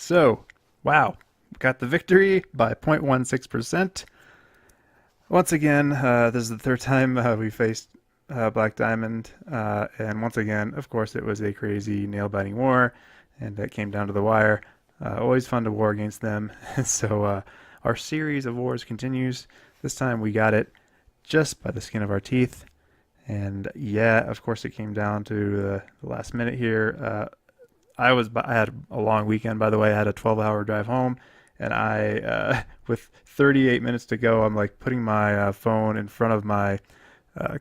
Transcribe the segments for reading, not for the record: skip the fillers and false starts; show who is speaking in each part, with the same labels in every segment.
Speaker 1: So, wow, got the victory by 0.16%. Once again, this is the third time we faced Black Diamond, and once again, of course, it was a crazy nail-biting war, and it came down to the wire. Always fun to war against them. So our series of wars continues. This time we got it just by the skin of our teeth, and yeah, of course, it came down to the last minute here. I had a long weekend, by the way. I had a 12-hour drive home, and with 38 minutes to go, I'm like putting my phone in front of my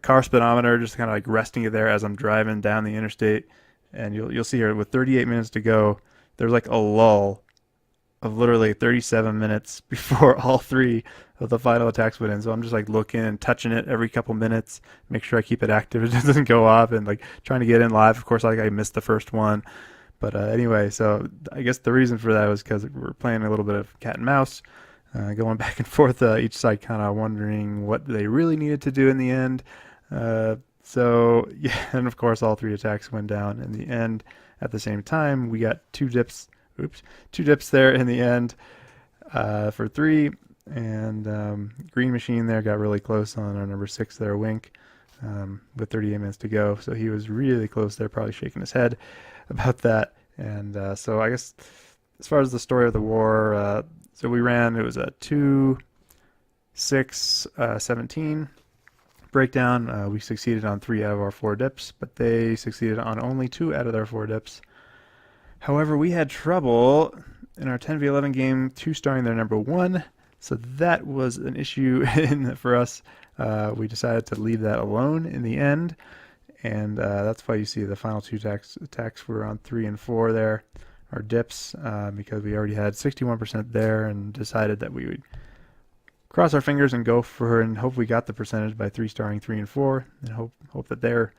Speaker 1: car speedometer, just kind of like resting it there as I'm driving down the interstate. And you'll see here with 38 minutes to go, there's like a lull of literally 37 minutes before all three of the final attacks went in. So I'm just like looking and touching it every couple minutes, make sure I keep it active, it doesn't go off, and like trying to get in live. Of course, like I missed the first one. But anyway, so I guess the reason for that was because we're playing a little bit of cat and mouse, going back and forth, each side kind of wondering what they really needed to do in the end. So yeah, and of course all three attacks went down in the end at the same time. We got two dips, two dips there in the end for three, and Green Machine there got really close on our number 6 there, Wink, with 38 minutes to go. So he was really close there, probably shaking his head about that. And so I guess as far as the story of the war, so we ran, it was a 2, 6, 17 breakdown. We succeeded on 3 out of our 4 dips, but they succeeded on only 2 out of their 4 dips. However, we had trouble in our 10v11 game 2-starring their number 1, so that was an issue for us. We decided to leave that alone in the end, and that's why you see the final 2 attacks were on 3 and 4 there, our dips, because we already had 61% there and decided that we would cross our fingers and go for and hope we got the percentage by 3-starring 3 and 4, and hope that their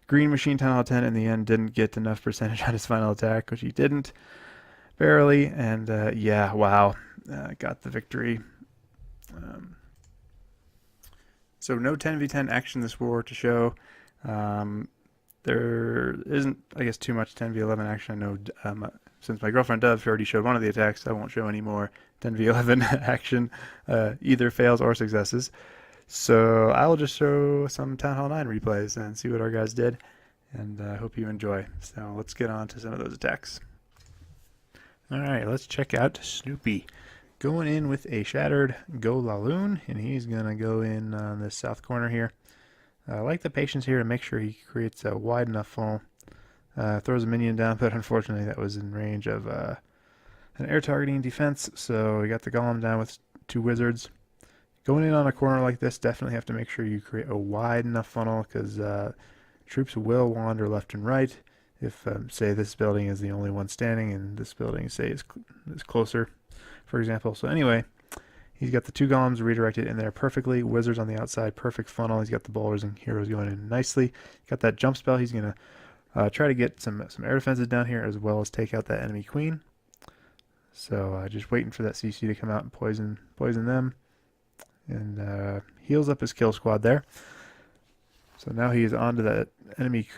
Speaker 1: Green Machine 10 out of 10 in the end didn't get enough percentage on his final attack, which he didn't, barely. And yeah, wow, got the victory. So no 10v10 action this war to show. There isn't, I guess, too much 10v11 action. I know since my girlfriend Dove already showed one of the attacks, I won't show any more 10v11 action, either fails or successes. So I will just show some Town Hall 9 replays and see what our guys did, and I hope you enjoy. So let's get on to some of those attacks. Alright, let's check out Snoopy. Going in with a shattered Go Laloon, and he's going to go in on this south corner here. I like the patience here to make sure he creates a wide enough funnel. Throws a minion down, but unfortunately that was in range of an air targeting defense, so we got the golem down with 2 wizards. Going in on a corner like this, definitely have to make sure you create a wide enough funnel, because troops will wander left and right. If, say, this building is the only one standing, and this building, say, is closer, for example. So anyway, he's got the 2 golems redirected in there perfectly. Wizards on the outside, perfect funnel. He's got the bowlers and heroes going in nicely. Got that jump spell. He's going to try to get some air defenses down here, as well as take out that enemy queen. So just waiting for that CC to come out and poison them. And heals up his kill squad there. So now he is on to that enemy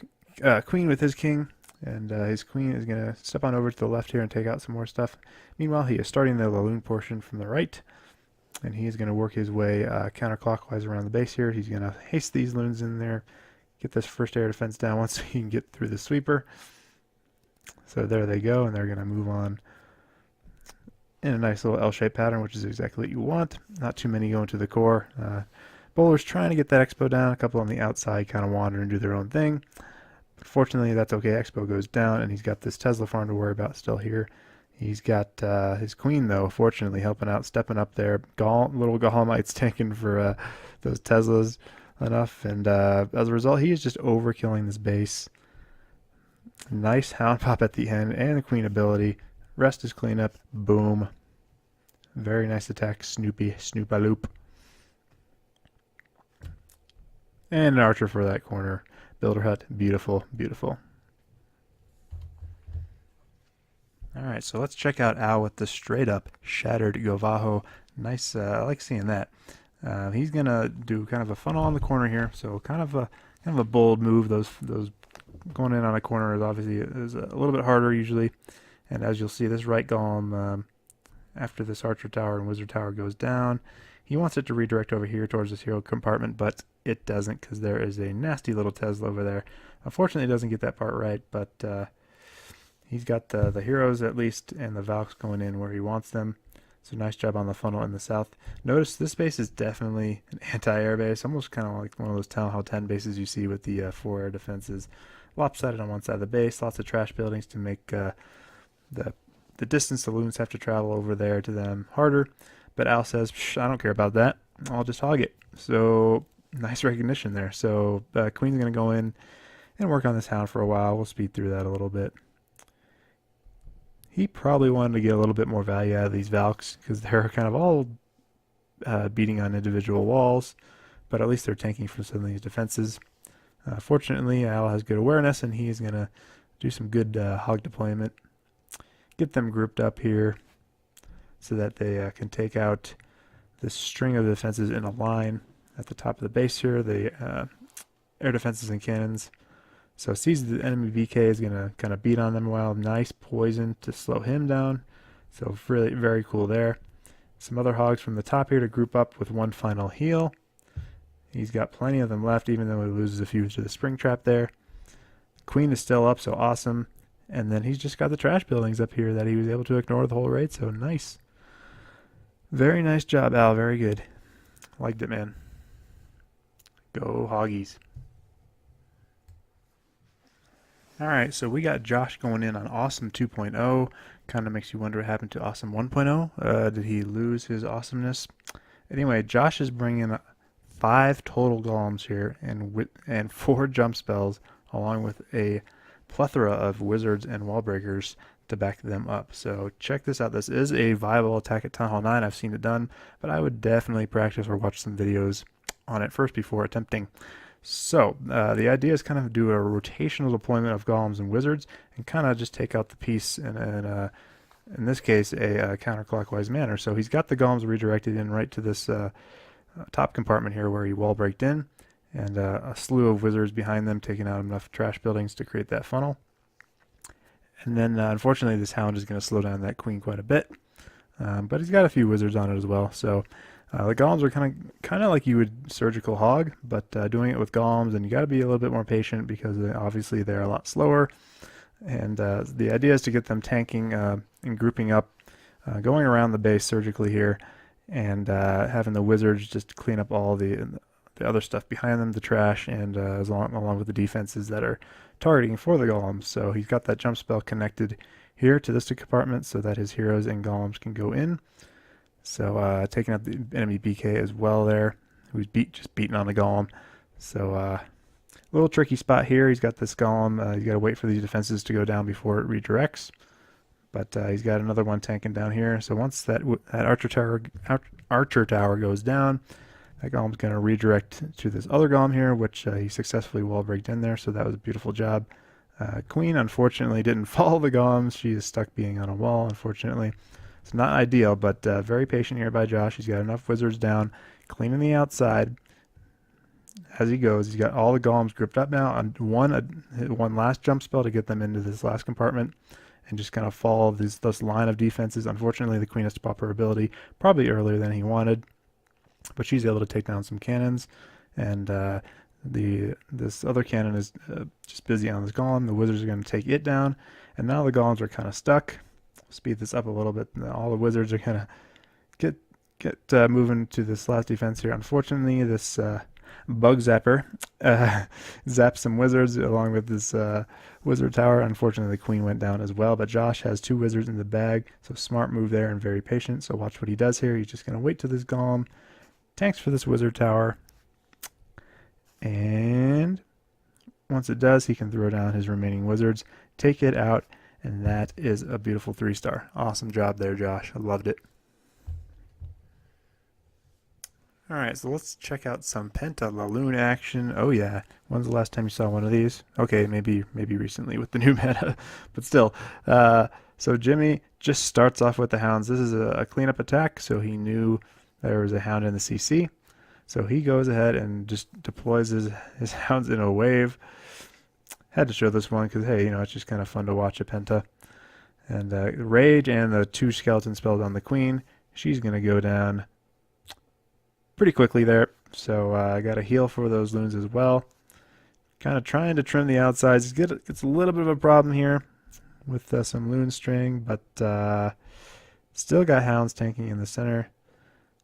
Speaker 1: queen with his king, and his queen is going to step on over to the left here and take out some more stuff. Meanwhile, he is starting the Laloon portion from the right, and he is going to work his way counterclockwise around the base here. He's going to haste these loons in there, get this first air defense down once he can get through the sweeper. So there they go, and they're going to move on in a nice little L-shaped pattern, which is exactly what you want. Not too many going to the core. Bowlers trying to get that Expo down. A couple on the outside kind of wander and do their own thing. But fortunately, that's okay. Expo goes down, and he's got this Tesla farm to worry about still here. He's got his queen, though, fortunately helping out, stepping up there. Little Golemites tanking for those Teslas enough. And as a result, he is just overkilling this base. Nice Hound Pop at the end, and the queen ability. Rest is cleanup. Boom. Very nice attack, Snoopy. Snoop-a-loop. And an archer for that corner. Builder hut. Beautiful, beautiful. Alright, so let's check out Al with the straight up shattered Govajo. Nice, I like seeing that. He's going to do kind of a funnel on the corner here, so kind of a bold move. Those going in on a corner is obviously a little bit harder usually. And as you'll see, this right golem, after this archer tower and wizard tower goes down, he wants it to redirect over here towards this hero compartment, but it doesn't because there is a nasty little Tesla over there. Unfortunately, it doesn't get that part right, but he's got the heroes at least and the Valks going in where he wants them. So nice job on the funnel in the south. Notice this base is definitely an anti-air base, almost kind of like one of those Town Hall 10 bases you see with the 4 air defenses. Lopsided on one side of the base, lots of trash buildings to make the distance the loons have to travel over there to them harder. But Al says, I don't care about that. I'll just hog it. So nice recognition there. So Queen's going to go in and work on this hound for a while. We'll speed through that a little bit. He probably wanted to get a little bit more value out of these Valks because they're kind of all beating on individual walls, but at least they're tanking for some of these defenses. Fortunately, Al has good awareness, and he's going to do some good hog deployment. Get them grouped up here so that they can take out this string of defenses in a line at the top of the base here, the air defenses and cannons. So sees the enemy VK is going to kind of beat on them a while. Nice poison to slow him down. So really very cool there. Some other hogs from the top here to group up with one final heal. He's got plenty of them left, even though he loses a few to the spring trap there. Queen is still up, so awesome. And then he's just got the trash buildings up here that he was able to ignore the whole raid, so nice. Very nice job, Al. Very good. Liked it, man. Go Hoggies. Alright, so we got Josh going in on Awesome 2.0. Kind of makes you wonder what happened to Awesome 1.0. Did he lose his awesomeness? Anyway, Josh is bringing 5 total golems here and 4 jump spells, along with a plethora of wizards and wall breakers to back them up. So check this out. This is a viable attack at Town Hall 9. I've seen it done, but I would definitely practice or watch some videos on it first before attempting. So the idea is kind of do a rotational deployment of golems and wizards and kind of just take out the piece in this case a counterclockwise manner. So he's got the golems redirected in right to this top compartment here where he wall breaked in, and a slew of wizards behind them taking out enough trash buildings to create that funnel. And then unfortunately this hound is going to slow down that queen quite a bit, but he's got a few wizards on it as well. So the golems are kind of like you would surgical hog, but doing it with golems, and you got to be a little bit more patient because obviously they're a lot slower. And the idea is to get them tanking and grouping up, going around the base surgically here, and having the wizards just clean up all the other stuff behind them, the trash, and along with the defenses that are targeting for the golems. So he's got that jump spell connected here to this compartment so that his heroes and golems can go in. So taking out the enemy BK as well there, who's just beating on the golem. So a little tricky spot here. He's got this golem. You got to wait for these defenses to go down before it redirects. But he's got another one tanking down here. So once that archer tower goes down, that golem's going to redirect to this other golem here, which he successfully wall breaked in there. So that was a beautiful job. Queen unfortunately didn't follow the golems. She is stuck being on a wall, unfortunately. It's not ideal, but very patient here by Josh. He's got enough wizards down, cleaning the outside as he goes. He's got all the golems grouped up now on one last jump spell to get them into this last compartment and just kind of follow this line of defenses. Unfortunately, the queen has to pop her ability probably earlier than he wanted, but she's able to take down some cannons, and this other cannon is just busy on this golem. The wizards are going to take it down, and now the golems are kind of stuck. Speed this up a little bit. All the wizards are going to get moving to this last defense here. Unfortunately, this bug zapper zaps some wizards along with this wizard tower. Unfortunately, the queen went down as well, but Josh has 2 wizards in the bag, so smart move there and very patient. So watch what he does here. He's just going to wait till this golem tanks for this wizard tower, and once it does, he can throw down his remaining wizards, take it out, and that is a beautiful 3-star. Awesome job there, Josh. I loved it. Alright, so let's check out some Penta Laloon action. Oh yeah, when's the last time you saw one of these? Okay, maybe recently with the new meta, but still. So Jimmy just starts off with the hounds. This is a cleanup attack, so he knew there was a hound in the CC. So he goes ahead and just deploys his hounds in a wave. Had to show this one because, hey, it's just kind of fun to watch a Penta. And Rage and the 2 skeleton spells on the queen. She's going to go down pretty quickly there. So I got a heal for those loons as well. Kind of trying to trim the outsides. It's a little bit of a problem here with some loon string, but still got hounds tanking in the center.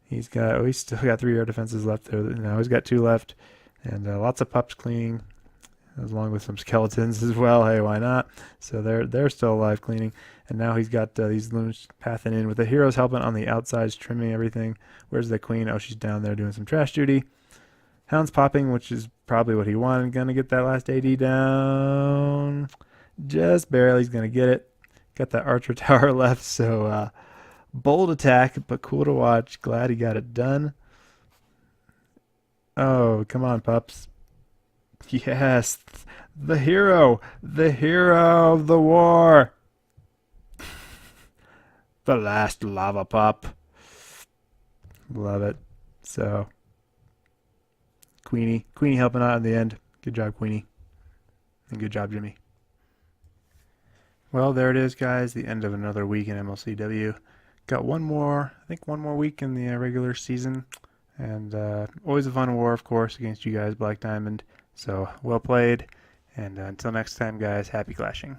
Speaker 1: He's still got 3 air defenses left there. Now he's got 2 left, and lots of pups cleaning, along with some skeletons as well. Hey, why not? So they're still alive cleaning, and now he's got these loons pathing in with the heroes helping on the outsides, trimming everything. Where's the queen? Oh, she's down there doing some trash duty. Hound's popping, which is probably what he wanted. Gonna get that last AD down. Just barely. He's gonna get it. Got that archer tower left, so bold attack, but cool to watch. Glad he got it done. Oh, come on, pups. Yes, the hero of the war. The last lava pup. Love it. So, Queenie helping out in the end. Good job, Queenie. And good job, Jimmy. Well, there it is, guys. The end of another week in MLCW. Got one more week in the regular season. And always a fun war, of course, against you guys, Black Diamond. So, well played. And until next time, guys, happy clashing.